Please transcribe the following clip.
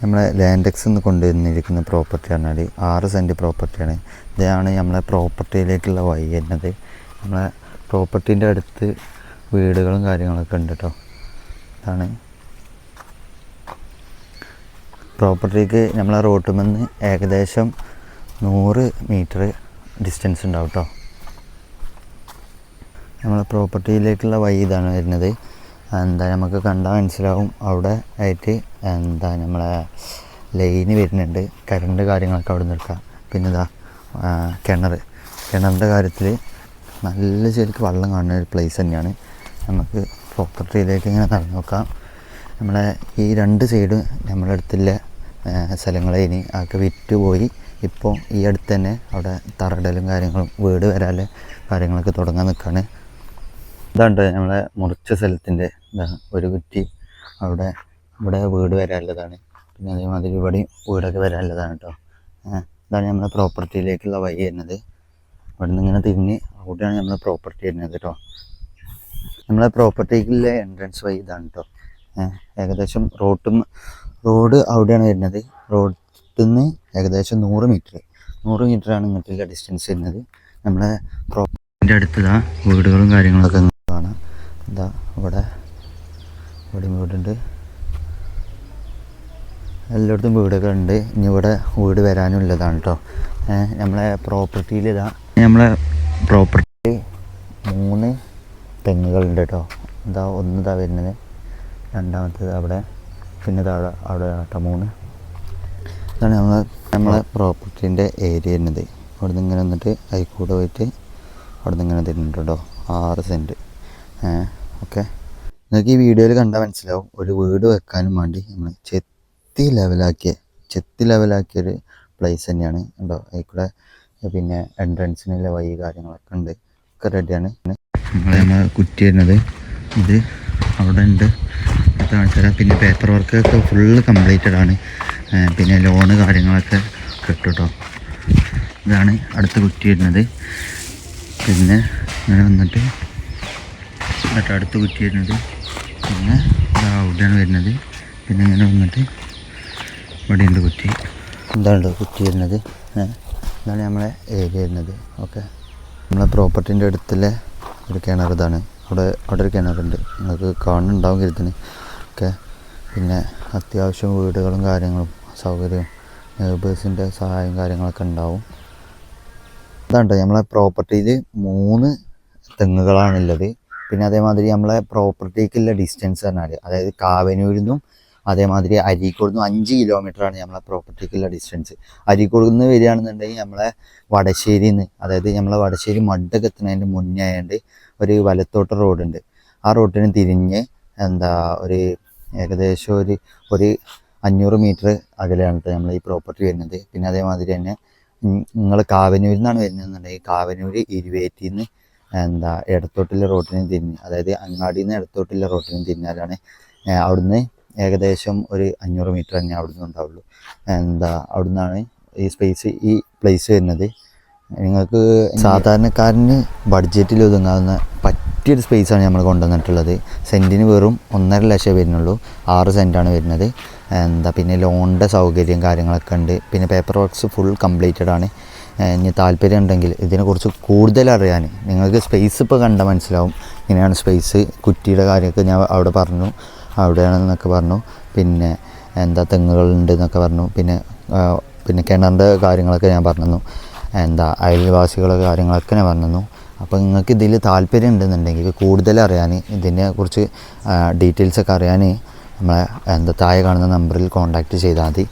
നമ്മളെ ലാൻഡെക്സ് എന്ന് കൊണ്ടുവന്നിരിക്കുന്ന പ്രോപ്പർട്ടി പറഞ്ഞാൽ 6 സെൻറ്റ് പ്രോപ്പർട്ടിയാണ്. ഇതാണ് നമ്മളെ പ്രോപ്പർട്ടിയിലേക്കുള്ള വഴി വരുന്നത്. നമ്മളെ പ്രോപ്പർട്ടീൻ്റെ അടുത്ത് വീടുകളും കാര്യങ്ങളൊക്കെ ഉണ്ട് കേട്ടോ. ഇതാണ് പ്രോപ്പർട്ടിക്ക് നമ്മളെ റോട്ടിൽ നിന്ന് ഏകദേശം 100 മീറ്റർ ഡിസ്റ്റൻസ് ഉണ്ടാവും കേട്ടോ. നമ്മളെ പ്രോപ്പർട്ടിയിലേക്കുള്ള വഴി ഇതാണ് വരുന്നത്. നമുക്ക് കണ്ടാൽ മനസ്സിലാവും അവിടെ ആയിട്ട് നമ്മളെ ലൈന് വരുന്നുണ്ട്, കറണ്ട് കാര്യങ്ങളൊക്കെ അവിടെ നിന്ന് എടുക്കാം. പിന്നെ കിണറിൻ്റെ കാര്യത്തിൽ നല്ല ശരിക്ക് വെള്ളം കാണുന്ന ഒരു പ്ലേസ് തന്നെയാണ്. നമുക്ക് പ്രോപ്പർട്ടിയിലേക്ക് ഇങ്ങനെ നടന്നു നോക്കാം. നമ്മളെ ഈ 2 സൈഡ് നമ്മുടെ അടുത്തുള്ള സ്ഥലങ്ങളെ ആൾക്ക് വിറ്റ് പോയി. ഇപ്പോൾ ഈ അടുത്ത് തന്നെ അവിടെ തറടലും കാര്യങ്ങളും വീട് വരാനുള്ള കാര്യങ്ങളൊക്കെ തുടങ്ങാൻ നിൽക്കുകയാണ്. ഇതാണ് നമ്മളെ മുറിച്ച സ്ഥലത്തിൻ്റെ ഒരു കുറ്റി ഇവിടെ വീട് വരാനുള്ളതാണ്. പിന്നെ അതേമാതിരി ഇവിടെയും വീടൊക്കെ വരാനുള്ളതാണ് കേട്ടോ. ഇതാണ് നമ്മളെ പ്രോപ്പർട്ടിയിലേക്കുള്ള വഴി വരുന്നത്. ഇവിടെ നിന്ന് ഇങ്ങനെ തിരിഞ്ഞ് അവിടെയാണ് നമ്മളെ പ്രോപ്പർട്ടി വരുന്നത് കേട്ടോ. നമ്മളെ പ്രോപ്പർട്ടിക്കുള്ള എൻട്രൻസ് വഴി ഇതാണ് കേട്ടോ. ഏകദേശം റോഡ് അവിടെയാണ് വരുന്നത്. റോഡിൽ നിന്ന് ഏകദേശം 100 മീറ്ററാണ് ഇങ്ങോട്ടുള്ള ഡിസ്റ്റൻസ് വരുന്നത്. നമ്മളെ പ്രോപ്പർട്ടിൻ്റെ അടുത്ത് വീടുകളും കാര്യങ്ങളൊക്കെ കാണാം. ഇവിടെയും വീടുണ്ട്, എല്ലായിടത്തും വീടൊക്കെ ഉണ്ട്. ഇനി ഇവിടെ വീട് വരാനുള്ളതാണ് കേട്ടോ. നമ്മളെ പ്രോപ്പർട്ടിയിൽ നമ്മളെ പ്രോപ്പർട്ടി 3 തെങ്ങുകളുണ്ട് കേട്ടോ. ഒന്ന് വരുന്നത്, രണ്ടാമത്തേത് അവിടെ, പിന്നെ അവിടെ കേട്ടോ 3. ഇതാണ് നമ്മളെ പ്രോപ്പർട്ടീൻ്റെ ഏരിയ വരുന്നത്. അവിടെ നിന്ന് ഇങ്ങനെ വന്നിട്ട് അതിൽക്കൂടെ പോയിട്ട് അവിടെ നിന്ന് ഇങ്ങനെ തരുന്നുണ്ട് കേട്ടോ. 6 സെൻറ്റ്. ഓക്കെ, നിങ്ങൾക്ക് ഈ വീഡിയോയിൽ കണ്ടാൽ മനസ്സിലാവും ഒരു വീട് വെക്കാനും വേണ്ടി നമ്മൾ ചെത്തി ലെവലാക്കിയൊരു പ്ലേസ് തന്നെയാണ് കേട്ടോ. അതിൽക്കൂടെ പിന്നെ എൻട്രൻസിനുള്ള വഴി കാര്യങ്ങളൊക്കെ ഉണ്ട്, ഒക്കെ റെഡിയാണ്. നമ്മളെ കുറ്റി വരുന്നത് ഇത് അവിടെ ഉണ്ട്, കാണിച്ചുതരാം. പിന്നെ പേപ്പർ വർക്കൊക്കെ ഫുള്ള് കംപ്ലീറ്റഡ് ആണ്. പിന്നെ ലോണ് കാര്യങ്ങളൊക്കെ കിട്ടും കേട്ടോ. ഇതാണ് അടുത്ത കുറ്റി വരുന്നത്. പിന്നെ ഇങ്ങനെ വന്നിട്ട് അടുത്ത കുറ്റി വരുന്നത്, പിന്നെ അവിടെയാണ് വരുന്നത്. പിന്നെ ഇങ്ങനെ വന്നിട്ട് ഇവിടെയുണ്ട് കുറ്റി. ഇതാണ് കുറ്റി വരുന്നത്. ഇതാണ് നമ്മളെ ഏരിയ വരുന്നത്. ഓക്കെ, നമ്മളെ പ്രോപ്പർട്ടീൻ്റെ അടുത്തുള്ള ഒരു കിണർ ഇതാണ്. അവിടെ ഒരു കിണറുണ്ട്, നിങ്ങൾക്ക് കാണുന്നുണ്ടാവും കരുത്തിന്. ഓക്കെ, പിന്നെ അത്യാവശ്യം വീടുകളും കാര്യങ്ങളും സൗകര്യവും നെയ്ബേഴ്സിൻ്റെ സഹായവും കാര്യങ്ങളൊക്കെ ഉണ്ടാവും. അതാണ് നമ്മളെ പ്രോപ്പർട്ടിയിൽ 3 തെങ്ങുകളാണുള്ളത്. പിന്നെ അതേമാതിരി നമ്മളെ പ്രോപ്പർട്ടിക്കുള്ള ഡിസ്റ്റൻസ് പറഞ്ഞാൽ, അതായത് കാവനൂരിൽ നിന്നും അതേമാതിരി അരീക്കോട് നിന്നും 5 കിലോമീറ്ററാണ് നമ്മളെ പ്രോപ്പർട്ടിക്കുള്ള ഡിസ്റ്റൻസ്. അരീക്കോട് നിന്ന് വരികയാണെന്നുണ്ടെങ്കിൽ നമ്മളെ വടശ്ശേരിയിൽ നിന്ന്, അതായത് നമ്മളെ വടശ്ശേരി മഡൊക്കെ എത്തുന്നതിൻ്റെ മുന്നേ ആയതുകൊണ്ട് ഒരു വലത്തോട്ട് റോഡുണ്ട്. ആ റോഡിന് തിരിഞ്ഞ് ഒരു ഏകദേശം ഒരു 500 മീറ്റർ അകലെയാണ് നമ്മൾ ഈ പ്രോപ്പർട്ടി വരുന്നത്. പിന്നെ അതേമാതിരി തന്നെ നിങ്ങൾ കാവനൂരിൽ നിന്നാണ് വരുന്നതെന്നുണ്ടെങ്കിൽ കാവനൂർ ഇരുവേറ്റിയിൽ നിന്ന് ഇടത്തോട്ടുള്ള റോട്ടിന് തിരിഞ്ഞ്, അതായത് അങ്ങാടിയിൽ നിന്ന് ഇടത്തോട്ടുള്ള റോട്ടിന് തിരിഞ്ഞാലാണ് അവിടുന്ന് ഏകദേശം ഒരു 500 മീറ്റർ തന്നെ അവിടുന്ന് ഉണ്ടാവുള്ളൂ. അവിടുന്നാണ് ഈ പ്ലേസ് വരുന്നത്. നിങ്ങൾക്ക് സാധാരണക്കാരന് ബഡ്ജറ്റിൽ ഒതുങ്ങാവുന്ന പറ്റിയൊരു സ്പേസാണ് നമ്മൾ കൊണ്ടുവന്നിട്ടുള്ളത്. സെൻറ്റിന് വെറും 1.5 ലക്ഷം വരുന്നുള്ളൂ. 6 സെൻറ്റാണ് വരുന്നത്. പിന്നെ ലോണിൻ്റെ സൗകര്യം കാര്യങ്ങളൊക്കെ ഉണ്ട്. പിന്നെ പേപ്പർ വർക്ക്സ് ഫുൾ കംപ്ലീറ്റഡ് ആണ്. ഇനി താല്പര്യം ഉണ്ടെങ്കിൽ ഇതിനെക്കുറിച്ച് കൂടുതൽ അറിയാൻ നിങ്ങൾക്ക് സ്പേസ് ഇപ്പോൾ കണ്ടാൽ മനസ്സിലാവും. ഇങ്ങനെയാണ് സ്പേസ്. കുറ്റിയുടെ കാര്യമൊക്കെ ഞാൻ അവിടെ പറഞ്ഞു, അവിടെയാണെന്നൊക്കെ പറഞ്ഞു. പിന്നെ തെങ്ങുകളുണ്ട് എന്നൊക്കെ പറഞ്ഞു. പിന്നെ കിണറിൻ്റെ കാര്യങ്ങളൊക്കെ ഞാൻ പറഞ്ഞു. അയൽവാസികളുടെ കാര്യങ്ങളൊക്കെ ഞാൻ പറഞ്ഞു. അപ്പോൾ നിങ്ങൾക്ക് ഇതിൽ താല്പര്യം ഉണ്ടെന്നുണ്ടെങ്കിൽ കൂടുതൽ അറിയാൻ, ഇതിനെക്കുറിച്ച് ഡീറ്റെയിൽസൊക്കെ അറിയാൻ നമ്മളെ താഴെ കാണുന്ന നമ്പറിൽ കോൺടാക്റ്റ് ചെയ്താൽ മതി.